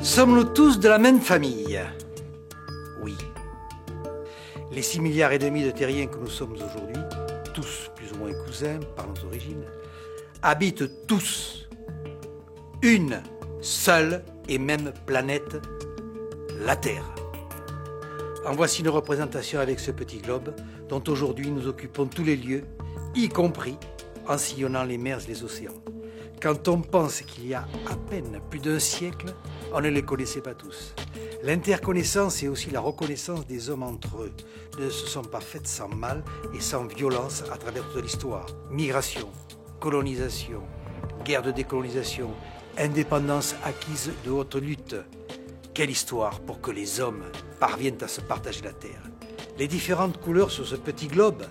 Sommes-nous tous de la même famille? Oui. Les 6,5 milliards de terriens que nous sommes aujourd'hui, tous plus ou moins cousins par nos origines, habitent tous une seule et même planète, la Terre. En voici une représentation avec ce petit globe dont aujourd'hui nous occupons tous les lieux, y compris en sillonnant les mers et les océans. Quand on pense qu'il y a à peine plus d'un siècle, on ne les connaissait pas tous. L'interconnaissance et aussi la reconnaissance des hommes entre eux ne se sont pas faites sans mal et sans violence à travers toute l'histoire. Migration, colonisation, guerre de décolonisation, indépendance acquise de haute lutte. Quelle histoire pour que les hommes parviennent à se partager la terre. Les différentes couleurs sur ce petit globe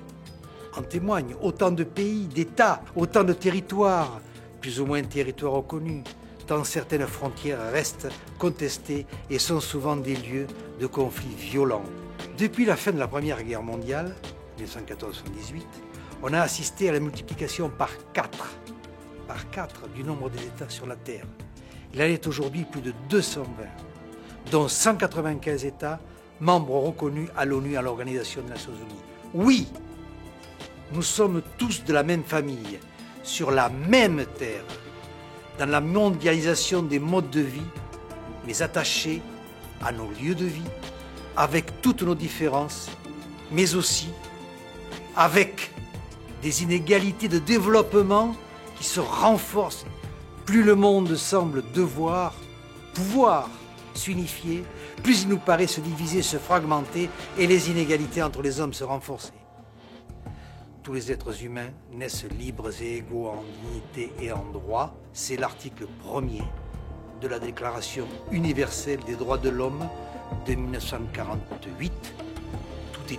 en témoignent. Autant de pays, d'États, autant de territoires, plus ou moins territoires reconnus, tant certaines frontières restent contestées et sont souvent des lieux de conflits violents. Depuis la fin de la Première Guerre mondiale, 1914-1918, on a assisté à la multiplication par 4 du nombre des États sur la Terre. Il en est aujourd'hui plus de 220, dont 195 États membres reconnus à l'ONU, à l'Organisation des Nations Unies. Oui, nous sommes tous de la même famille, sur la même terre, dans la mondialisation des modes de vie, mais attachés à nos lieux de vie, avec toutes nos différences, mais aussi avec des inégalités de développement qui se renforcent. Plus le monde semble pouvoir s'unifier, plus il nous paraît se diviser, se fragmenter et les inégalités entre les hommes se renforcer. Tous les êtres humains naissent libres et égaux en dignité et en droit. C'est l'article 1er de la Déclaration universelle des droits de l'homme de 1948. Tout est dit.